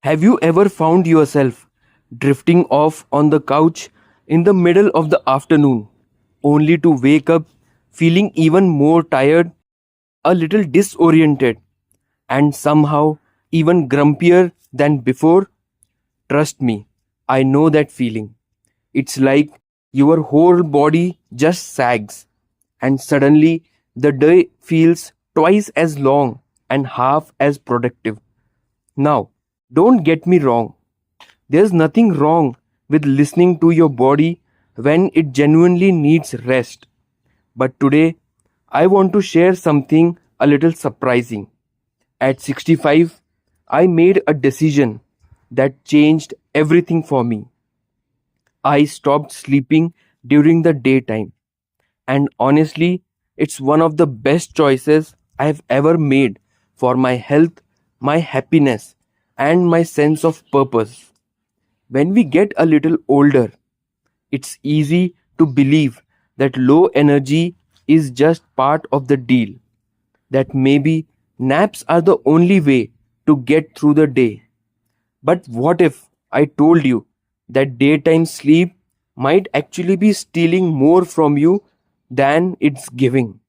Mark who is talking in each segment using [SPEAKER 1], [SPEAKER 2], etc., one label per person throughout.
[SPEAKER 1] Have you ever found yourself drifting off on the couch in the middle of the afternoon, only to wake up feeling even more tired, a little disoriented, and somehow even grumpier than before? Trust me, I know that feeling. It's like your whole body just sags, and suddenly the day feels twice as long and half as productive. Now, don't get me wrong, there's nothing wrong with listening to your body when it genuinely needs rest. But today, I want to share something a little surprising. At 65, I made a decision that changed everything for me. I stopped sleeping during the daytime, and honestly, it's one of the best choices I have ever made for my health, my happiness, and my sense of purpose. When we get a little older, it's easy to believe that low energy is just part of the deal, that maybe naps are the only way to get through the day. But what if I told you that daytime sleep might actually be stealing more from you than it's giving?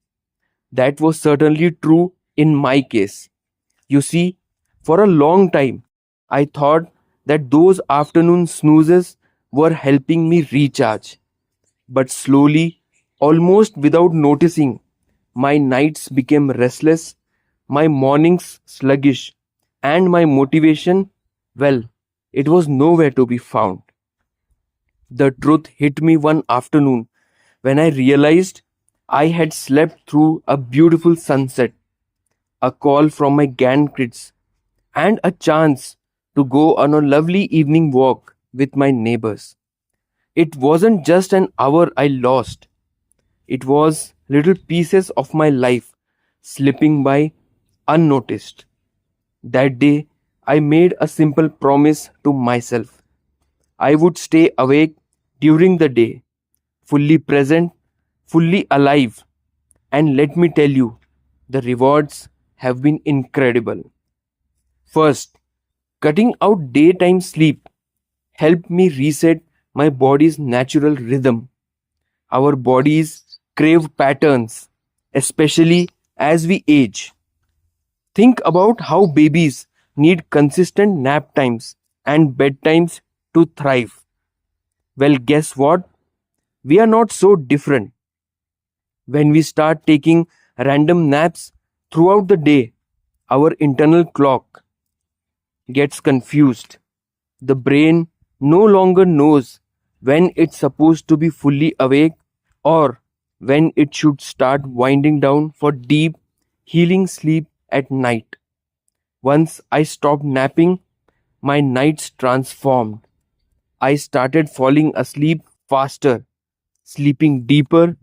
[SPEAKER 1] That was certainly true in my case. You see, for a long time, I thought that those afternoon snoozes were helping me recharge. But slowly, almost without noticing, my nights became restless, my mornings sluggish, and my motivation, well, it was nowhere to be found. The truth hit me one afternoon when I realized I had slept through a beautiful sunset, a call from my grandkids, and a chance to go on a lovely evening walk with my neighbors. It wasn't just an hour I lost, it was little pieces of my life slipping by unnoticed. That day, I made a simple promise to myself. I would stay awake during the day, fully present, fully alive, and let me tell you, the rewards have been incredible. First, cutting out daytime sleep helped me reset my body's natural rhythm. Our bodies crave patterns, especially as we age. Think about how babies need consistent nap times and bedtimes to thrive. Well, guess what? We are not so different. When we start taking random naps throughout the day, our internal clock gets confused. The brain no longer knows when it's supposed to be fully awake or when it should start winding down for deep, healing sleep at night. Once I stopped napping, my nights transformed. I started falling asleep faster, sleeping deeper,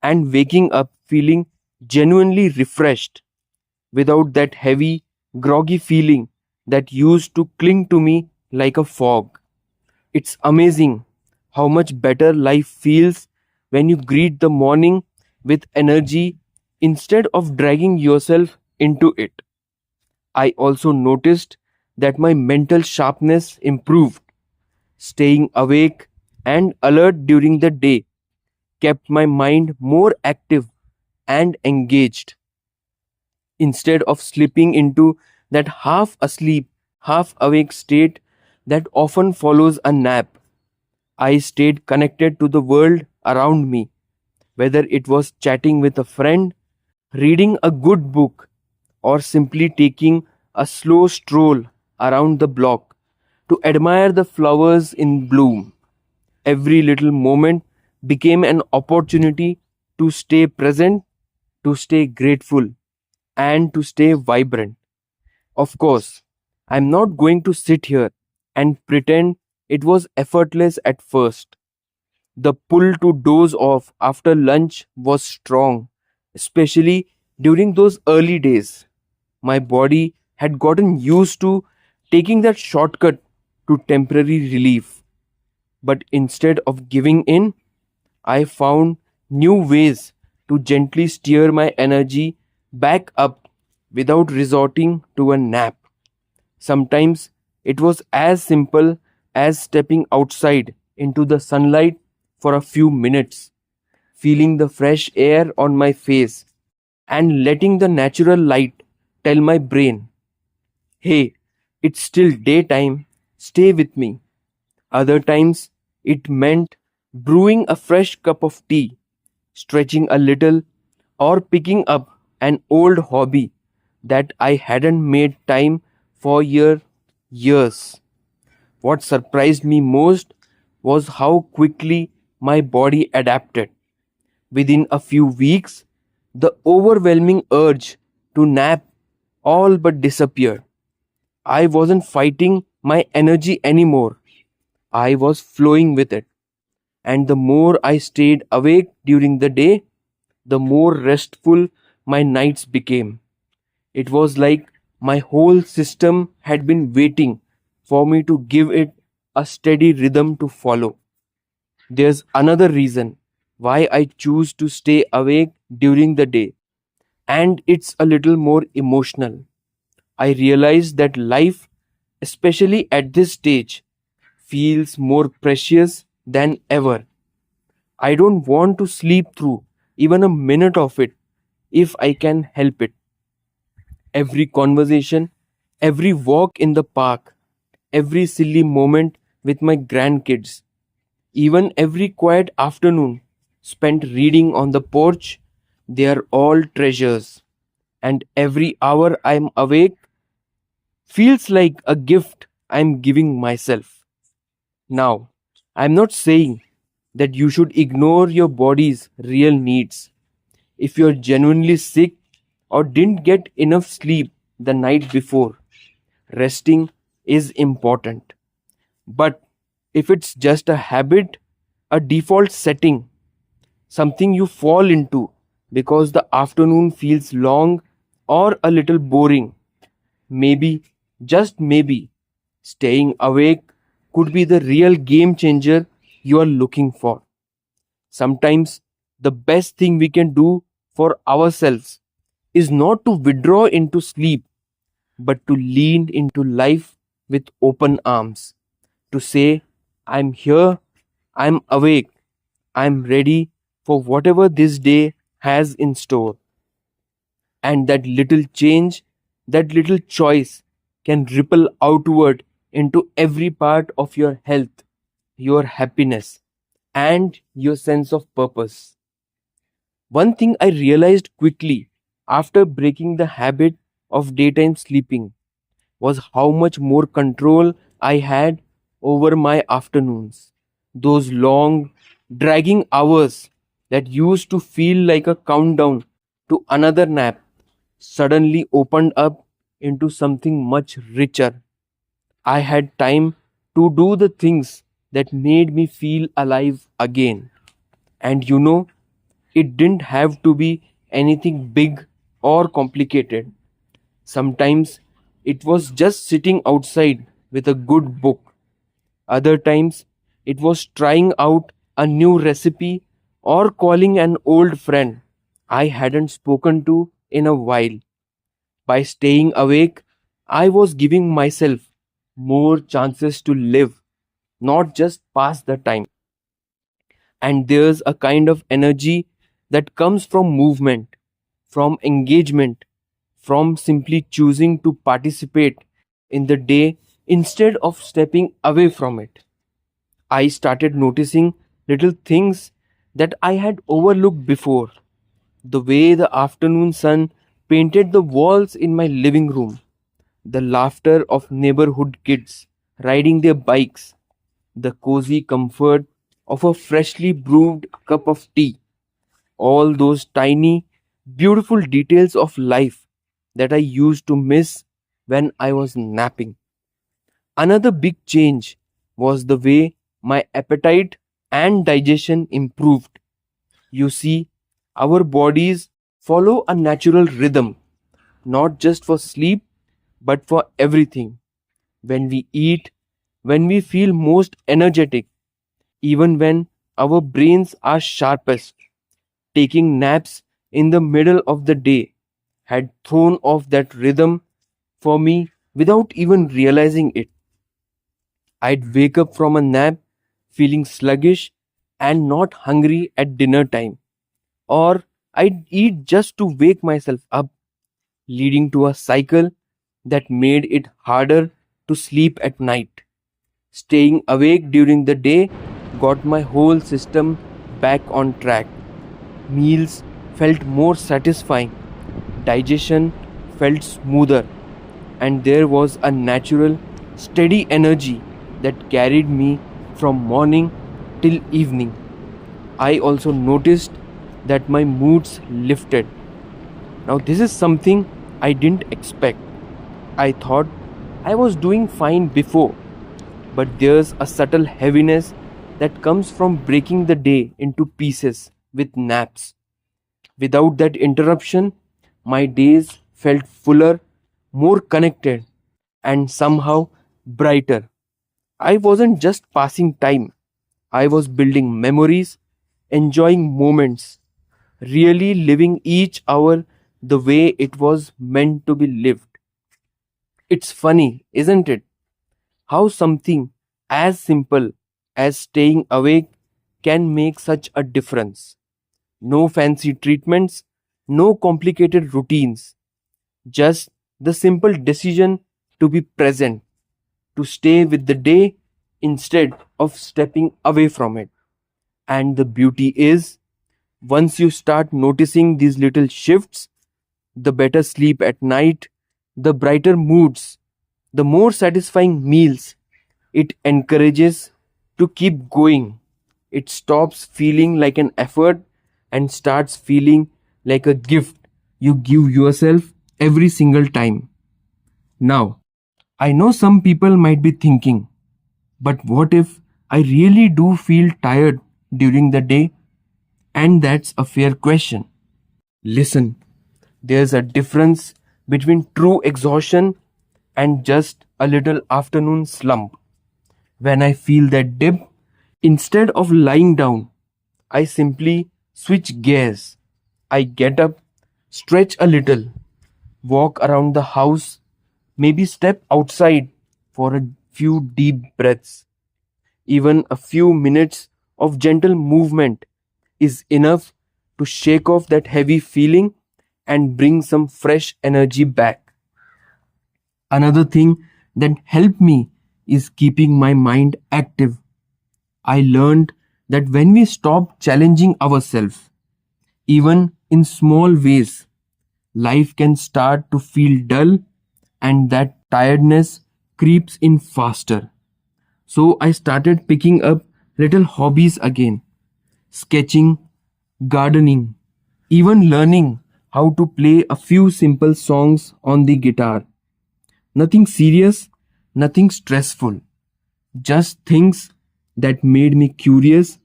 [SPEAKER 1] and waking up feeling genuinely refreshed without that heavy, groggy feeling that used to cling to me like a fog. It's amazing how much better life feels when you greet the morning with energy instead of dragging yourself into it. I also noticed that my mental sharpness improved. Staying awake and alert during the day kept my mind more active and engaged. Instead of slipping into that half asleep, half awake state that often follows a nap, I stayed connected to the world around me, whether it was chatting with a friend, reading a good book, or simply taking a slow stroll around the block to admire the flowers in bloom. Every little moment became an opportunity to stay present, to stay grateful, and to stay vibrant. Of course, I'm not going to sit here and pretend it was effortless at first. The pull to doze off after lunch was strong, especially during those early days. My body had gotten used to taking that shortcut to temporary relief. But instead of giving in, I found new ways to gently steer my energy back up without resorting to a nap. Sometimes It was as simple as stepping outside into the sunlight for a few minutes, feeling the fresh air on my face, and letting the natural light tell my brain, hey, it's still daytime, stay with me. Other times, it meant brewing a fresh cup of tea, stretching a little, or picking up an old hobby that I hadn't made time for years. What surprised me most was how quickly my body adapted. Within a few weeks, the overwhelming urge to nap all but disappeared. I wasn't fighting my energy anymore. I was flowing with it. And the more I stayed awake during the day, the more restful my nights became. It was like my whole system had been waiting for me to give it a steady rhythm to follow. There's another reason why I choose to stay awake during the day, and it's a little more emotional. I realize that life, especially at this stage, feels more precious than ever. I don't want to sleep through even a minute of it if I can help it. Every conversation, every walk in the park, every silly moment with my grandkids, even every quiet afternoon spent reading on the porch, they are all treasures. And every hour I'm awake feels like a gift I'm giving myself. Now, I'm not saying that you should ignore your body's real needs. If you're genuinely sick or didn't get enough sleep the night before, resting is important. But if it's just a habit, a default setting, something you fall into because the afternoon feels long or a little boring, maybe, just maybe, staying awake could be the real game changer you are looking for. Sometimes the best thing we can do for ourselves is not to withdraw into sleep, but to lean into life with open arms. To say, I'm here, I'm awake, I'm ready for whatever this day has in store. And that little change, that little choice can ripple outward into every part of your health, your happiness, and your sense of purpose. One thing I realized quickly after breaking the habit of daytime sleeping was how much more control I had over my afternoons. Those long, dragging hours that used to feel like a countdown to another nap suddenly opened up into something much richer. I had time to do the things that made me feel alive again. And it didn't have to be anything big or complicated. Sometimes it was just sitting outside with a good book. Other times it was trying out a new recipe or calling an old friend I hadn't spoken to in a while. By staying awake, I was giving myself more chances to live, not just pass the time. And there's a kind of energy that comes from movement, from engagement, from simply choosing to participate in the day instead of stepping away from it. I started noticing little things that I had overlooked before. The way the afternoon sun painted the walls in my living room, the laughter of neighborhood kids riding their bikes, the cozy comfort of a freshly brewed cup of tea, all those tiny, beautiful details of life that I used to miss when I was napping. Another big change was the way my appetite and digestion improved. You see, our bodies follow a natural rhythm, not just for sleep, but for everything. When we eat, when we feel most energetic, even when our brains are sharpest. Taking naps in the middle of the day had thrown off that rhythm for me without even realizing it. I'd wake up from a nap feeling sluggish and not hungry at dinner time, or I'd eat just to wake myself up, leading to a cycle that made it harder to sleep at night. Staying awake during the day got my whole system back on track. Meals felt more satisfying, digestion felt smoother, and there was a natural, steady energy that carried me from morning till evening. I also noticed that my moods lifted. Now, this is something I didn't expect. I thought I was doing fine before, but there's a subtle heaviness that comes from breaking the day into pieces with naps. Without that interruption, my days felt fuller, more connected, and somehow brighter. I wasn't just passing time, I was building memories, enjoying moments, really living each hour the way it was meant to be lived. It's funny, isn't it? How something as simple as staying awake can make such a difference. No fancy treatments, no complicated routines, just the simple decision to be present, to stay with the day instead of stepping away from it. And the beauty is, once you start noticing these little shifts, the better sleep at night, the brighter moods, the more satisfying meals, it encourages to keep going. It stops feeling like an effort and starts feeling like a gift you give yourself every single time. Now, I know some people might be thinking, but what if I really do feel tired during the day? And that's a fair question. Listen, there's a difference between true exhaustion and just a little afternoon slump. When I feel that dip, instead of lying down, I simply switch gears. I get up, stretch a little, walk around the house, maybe step outside for a few deep breaths. Even a few minutes of gentle movement is enough to shake off that heavy feeling and bring some fresh energy back. Another thing that helped me is keeping my mind active. I learned that when we stop challenging ourselves, even in small ways, life can start to feel dull and that tiredness creeps in faster. So I started picking up little hobbies again, sketching, gardening, even learning how to play a few simple songs on the guitar. Nothing serious, nothing stressful, just things that made me curious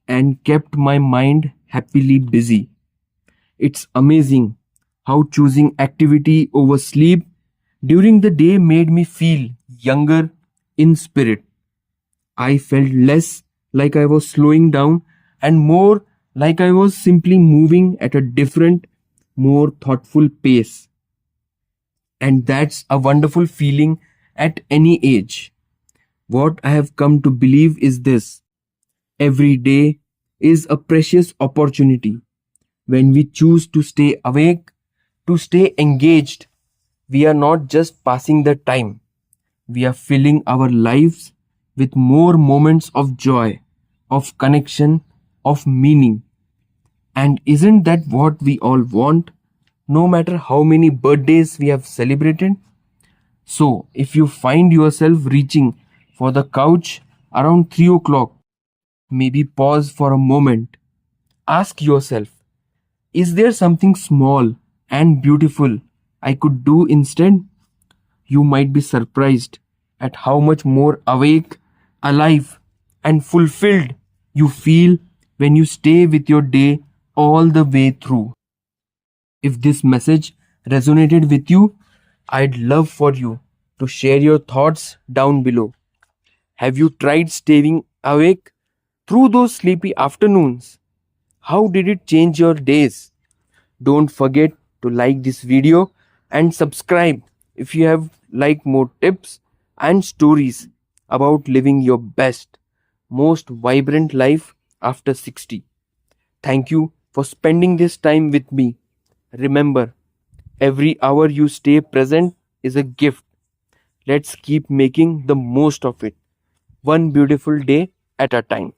[SPEAKER 1] and kept my mind happily busy. It's amazing how choosing activity over sleep during the day made me feel younger in spirit. I felt less like I was slowing down and more like I was simply moving at a different, more thoughtful pace. And that's a wonderful feeling at any age. What I have come to believe is this: every day is a precious opportunity. When we choose to stay awake, to stay engaged, we are not just passing the time, we are filling our lives with more moments of joy, of connection, of meaning. And isn't that what we all want? No matter how many birthdays we have celebrated? So, if you find yourself reaching for the couch around 3 o'clock, maybe pause for a moment. Ask yourself, is there something small and beautiful I could do instead? You might be surprised at how much more awake, alive, and fulfilled you feel when you stay with your day all the way through. If this message resonated with you, I'd love for you to share your thoughts down below. Have you tried staying awake through those sleepy afternoons? How did it change your days? Don't forget to like this video and subscribe if you have like more tips and stories about living your best, most vibrant life after 60. Thank you for spending this time with me. Remember, every hour you stay present is a gift. Let's keep making the most of it, one beautiful day at a time.